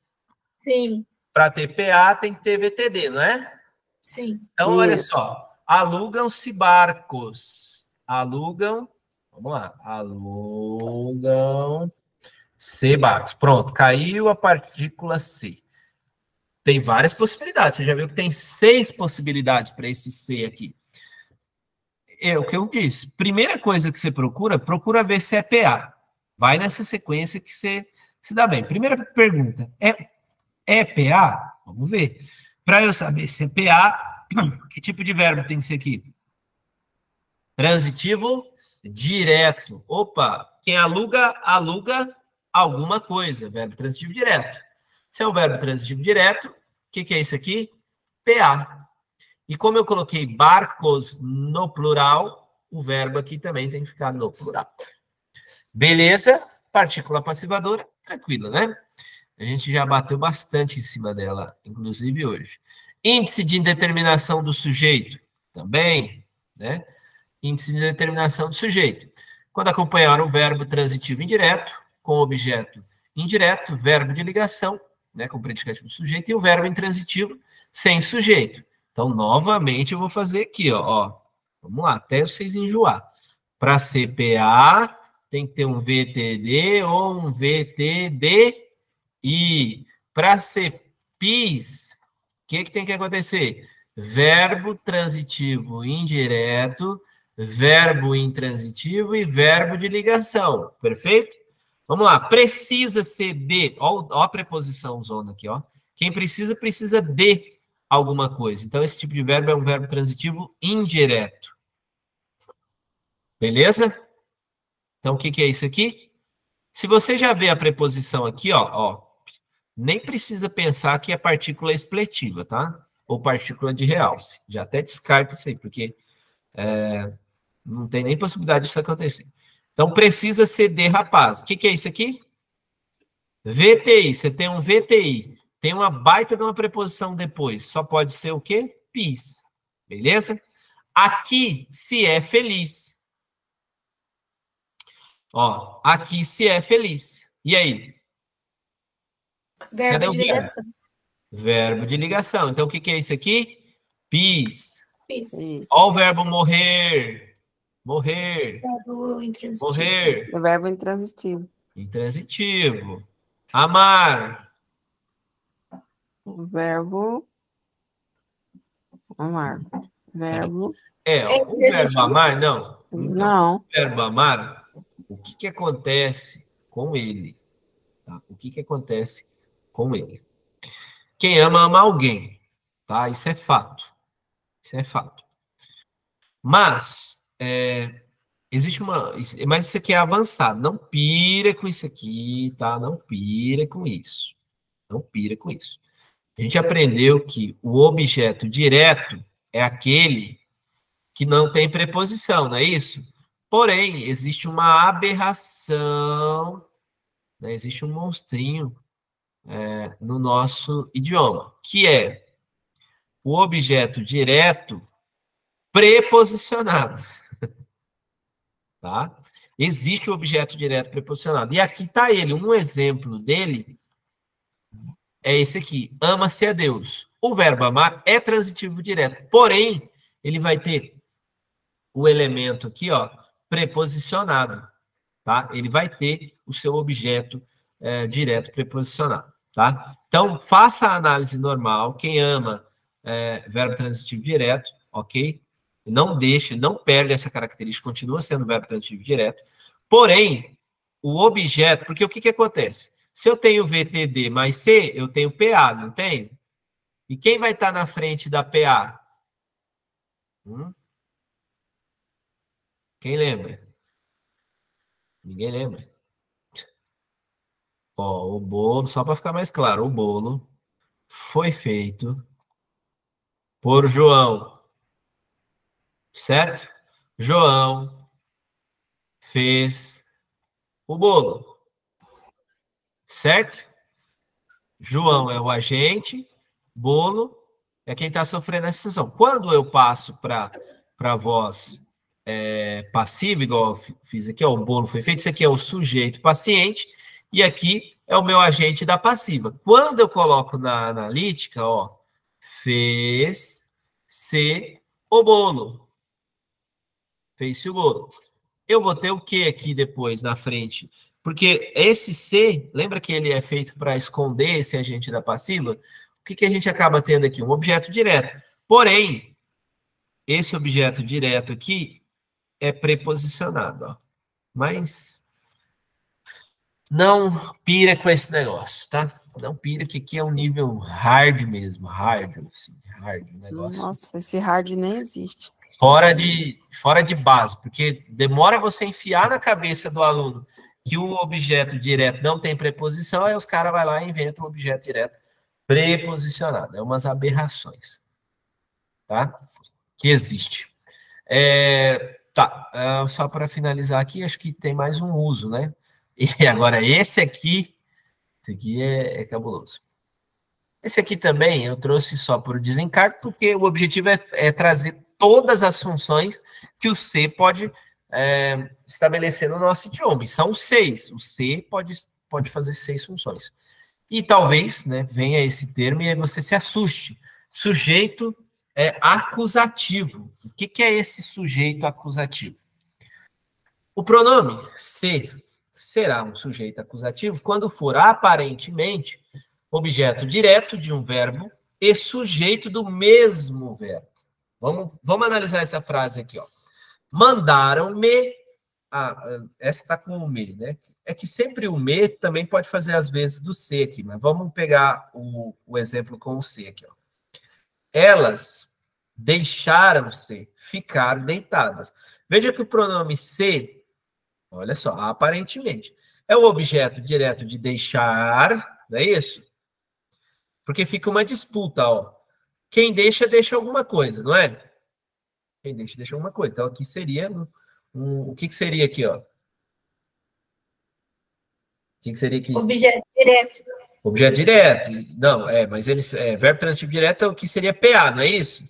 Sim. Para ter PA tem que ter VTD, não é? Sim. Então, olha só. Alugam-se barcos. Alugam... Vamos lá. Alugam-se barcos. Pronto, caiu a partícula C. Tem várias possibilidades. Você já viu que tem 6 possibilidades para esse C aqui. É o que eu disse. Primeira coisa que você procura ver se é PA. Vai nessa sequência que você se dá bem. Primeira pergunta. É PA? Vamos ver. Para eu saber se é PA, que tipo de verbo tem que ser aqui? Transitivo direto. Opa, quem aluga alguma coisa. Verbo transitivo direto. Se é um verbo transitivo direto, o que é isso aqui? PA. E como eu coloquei barcos no plural, o verbo aqui também tem que ficar no plural. Beleza? Partícula passivadora, tranquila, né? A gente já bateu bastante em cima dela, inclusive hoje. Índice de indeterminação do sujeito, também, né? Índice de determinação do sujeito. Quando acompanhar o verbo transitivo indireto, com objeto indireto, verbo de ligação, né, com predicativo do sujeito, e o verbo intransitivo sem sujeito. Então, novamente, eu vou fazer aqui, ó. Vamos lá, até vocês enjoar. Para CPA, tem que ter um VTD ou um VTDI. Para CPIS, o que tem que acontecer? Verbo transitivo indireto, verbo intransitivo e verbo de ligação. Perfeito? Vamos lá. Precisa ser de. Ó a preposição zona aqui, ó. Quem precisa, precisa de alguma coisa. Então, esse tipo de verbo é um verbo transitivo indireto. Beleza? Então, o que é isso aqui? Se você já vê a preposição aqui, ó, nem precisa pensar que é partícula expletiva, tá? Ou partícula de realce. Já até descarta isso aí, porque não tem nem possibilidade disso acontecer. Então, precisa ser de rapaz. O que é isso aqui? VTI. Você tem um VTI. Tem uma baita de uma preposição depois. Só pode ser o quê? PIS. Beleza? Aqui, se é feliz. Ó, aqui se é feliz. E aí? Cadê Verbo o de verbo? ligação. Verbo de ligação. Então, o que é isso aqui? PIS. Isso. Isso. Ó o verbo morrer. Morrer. Verbo intransitivo. Morrer. É verbo intransitivo. Intransitivo. Amar. O verbo amar. Verbo. O verbo amar, não. Então, Não. o verbo amar, o que acontece com ele? Tá? O que acontece com ele? Quem ama, ama alguém. Tá? Isso é fato. Isso é fato. Mas, existe uma... Mas isso aqui é avançado. Não pira com isso aqui, tá? Não pira com isso. Não pira com isso. A gente aprendeu que o objeto direto é aquele que não tem preposição, não é isso? Porém, existe uma aberração, né? Existe um monstrinho no nosso idioma, que é o objeto direto preposicionado. Tá? Existe o objeto direto preposicionado. E aqui está ele, um exemplo dele é esse aqui, ama-se a Deus. O verbo amar é transitivo direto, porém, ele vai ter o elemento aqui, ó, preposicionado, tá? Ele vai ter o seu objeto direto preposicionado, tá? Então, faça a análise normal, quem ama verbo transitivo direto, ok? Não deixe, não perde essa característica, continua sendo verbo transitivo direto, porém, o objeto, porque o que acontece? Se eu tenho VTD mais C, eu tenho PA, não tenho? E quem vai estar na frente da PA? Quem lembra? Ninguém lembra? Ó, o bolo, só para ficar mais claro, o bolo foi feito por João, certo? João fez o bolo, certo? João é o agente, bolo é quem está sofrendo essa ação. Quando eu passo para a voz passiva, igual eu fiz aqui, ó, o bolo foi feito, isso aqui é o sujeito paciente, e aqui é o meu agente da passiva. Quando eu coloco na analítica, ó, fez-se o bolo. Fez-se o bolo. Eu vou ter o que aqui depois, na frente? Porque esse C, lembra que ele é feito para esconder esse agente da passiva? O que a gente acaba tendo aqui? Um objeto direto. Porém, esse objeto direto aqui é preposicionado, ó. Mas não pira com esse negócio, tá? Não pira, que aqui é um nível hard mesmo, hard, assim, hard o negócio. Nossa, esse hard nem existe. Fora de base, porque demora você enfiar na cabeça do aluno que o objeto direto não tem preposição, aí os caras vão lá e inventam um objeto direto preposicionado. É umas aberrações, tá? Que existe. Só para finalizar aqui, acho que tem mais um uso, né? E agora esse aqui é cabuloso. Esse aqui também eu trouxe só por desencargo, porque o objetivo é trazer todas as funções que o C pode estabelecer no nosso idioma. E são 6. O C pode fazer 6 funções. E talvez, né, venha esse termo e aí você se assuste. Sujeito acusativo. O que é esse sujeito acusativo? O pronome C será um sujeito acusativo quando for aparentemente objeto direto de um verbo e sujeito do mesmo verbo. Vamos analisar essa frase aqui, ó. Mandaram-me. Essa está com o me, né? É que sempre o me também pode fazer às vezes do se aqui, mas vamos pegar o exemplo com o se aqui, ó. Elas deixaram-se ficar deitadas. Veja que o pronome se, olha só, aparentemente, é o objeto direto de deixar, não é isso? Porque fica uma disputa, ó. Quem deixa alguma coisa, não é? Quem deixa alguma coisa. Então, aqui seria o que seria aqui, ó? O que seria aqui? Objeto direto. Objeto direto. Não, mas verbo transitivo direto é o que seria PA, não é isso?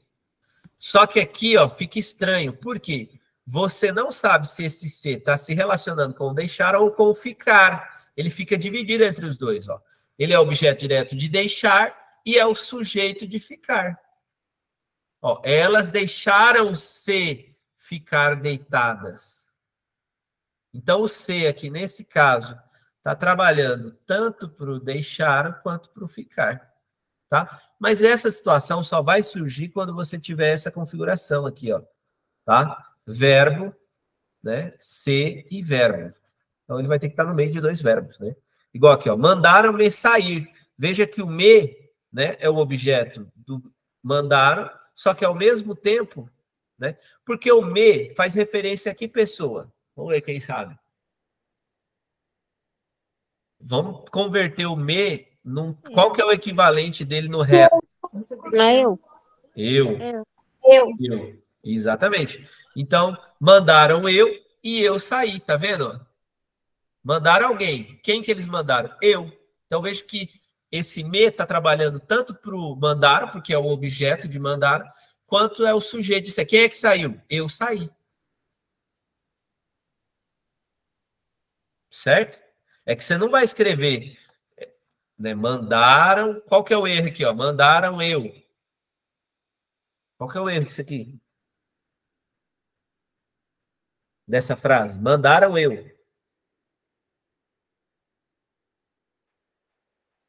Só que aqui, ó, fica estranho. Por quê? Você não sabe se esse C está se relacionando com o deixar ou com o ficar. Ele fica dividido entre os dois, ó. Ele é objeto direto de deixar e é o sujeito de ficar. Ó, elas deixaram-se ficar deitadas. Então, o se aqui, nesse caso, está trabalhando tanto para o deixar quanto para o ficar. Tá? Mas essa situação só vai surgir quando você tiver essa configuração aqui, ó. Tá? Verbo, né? Se e verbo. Então, ele vai ter que estar no meio de 2 verbos, né? Igual aqui, ó. Mandaram-me sair. Veja que o me, né, é o objeto do mandaram, só que ao mesmo tempo, né? Porque o me faz referência a que pessoa? Vamos ver quem sabe. Vamos converter o me num... Qual que é o equivalente dele no reto? Não é eu? Eu. Exatamente. Então, mandaram eu e eu saí, tá vendo? Mandaram alguém. Quem que eles mandaram? Eu. Então, veja que esse me está trabalhando tanto para o mandaram, porque é o objeto de mandaram, quanto é o sujeito disso. Quem é que saiu? Eu saí. Certo? É que você não vai escrever, né? Mandaram. Qual que é o erro aqui? Ó? Mandaram eu. Qual que é o erro disso aqui? Dessa frase. Mandaram eu.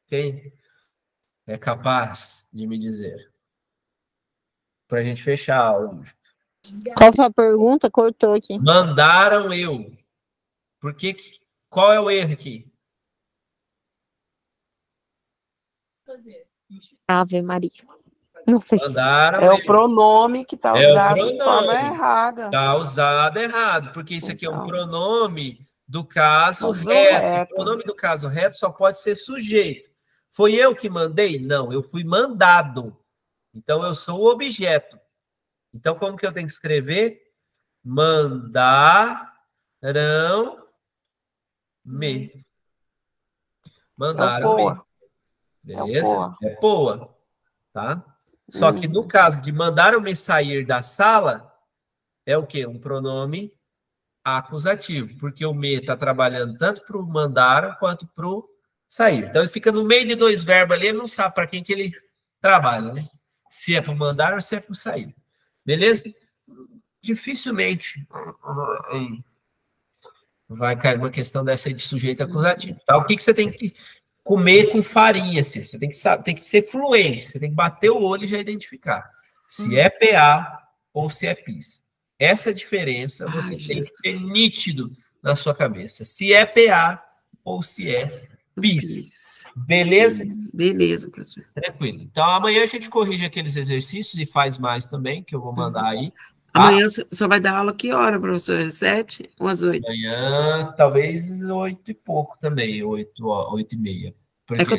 Quem é capaz de me dizer? Para a gente fechar a aula. Qual foi a pergunta? Cortou aqui. Mandaram eu. Qual é o erro aqui? Ave Maria. Não sei. Mandaram É o pronome que está usado de forma errada. Está usado errado, porque isso aqui é um pronome do caso reto. reto. O pronome do caso reto só pode ser sujeito. Foi eu que mandei? Não, eu fui mandado. Então, eu sou o objeto. Então, como que eu tenho que escrever? Mandaram-me. Mandaram-me. Beleza? É poa. Tá? Só que no caso de mandaram-me sair da sala, é o quê? Um pronome acusativo, porque o me está trabalhando tanto para o mandaram quanto para o sair. Então, ele fica no meio de 2 verbos ali, ele não sabe para quem que ele trabalha, né? Se é para o mandar ou se é para o sair. Beleza? Dificilmente vai cair uma questão dessa aí de sujeito acusativo. Tá? O que você tem que comer com farinha? Assim? Você tem que saber, tem que ser fluente, você tem que bater o olho e já identificar se é PA ou se é PIS. Essa diferença você tem que ter nítido na sua cabeça. Se é PA ou se é PIS. Beleza? Beleza, professor. Tranquilo. Então, amanhã a gente corrige aqueles exercícios e faz mais também, que eu vou mandar aí. Tá? Amanhã só vai dar aula que hora, professor? Às 7 ou às 8? Amanhã, talvez 8 e pouco também, 8 e meia. É que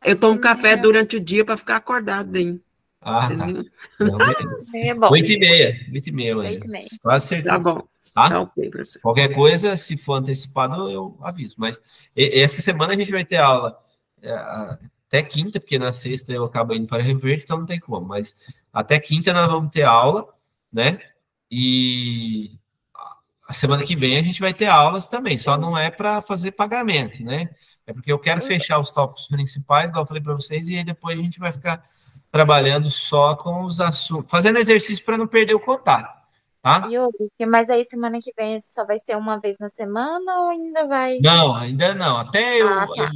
eu tomo café durante o dia para ficar acordado, hein? Ah, tá. Entendeu? Não, beleza. É bom. 8h30, 8h30, mãe. 8h30. Quase certeza. Tá bom. Tá? Tá ok, professor. Qualquer coisa, se for antecipado, eu aviso. Mas essa semana a gente vai ter aula até quinta, porque na sexta eu acabo indo para Rio Verde, então não tem como. Mas até quinta nós vamos ter aula, né? E a semana que vem a gente vai ter aulas também, só não é para fazer pagamento, né? É porque eu quero fechar os tópicos principais, igual eu falei para vocês, e aí depois a gente vai ficar trabalhando só com os assuntos, fazendo exercício para não perder o contato, tá? Yuri, mas aí semana que vem só vai ser uma vez na semana ou ainda vai? Não, ainda não. Até Ah, tá.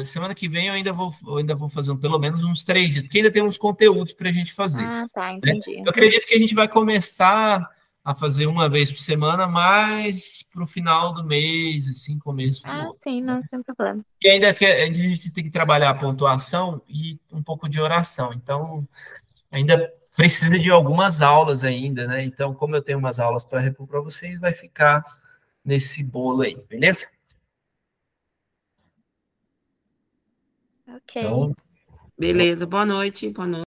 semana que vem eu ainda vou fazer pelo menos uns 3 dias, porque ainda tem uns conteúdos para a gente fazer, Ah, tá, né? entendi. Eu acredito que a gente vai começar a fazer uma vez por semana, mais para o final do mês, assim, começo do Ah, outro. sim, não, sem problema. E ainda que a gente tem que trabalhar a pontuação e um pouco de oração. Então, ainda precisa de algumas aulas ainda, né? Então, como eu tenho umas aulas para repor para vocês, vai ficar nesse bolo aí, beleza? Ok. Então, Beleza, boa noite. Boa noite.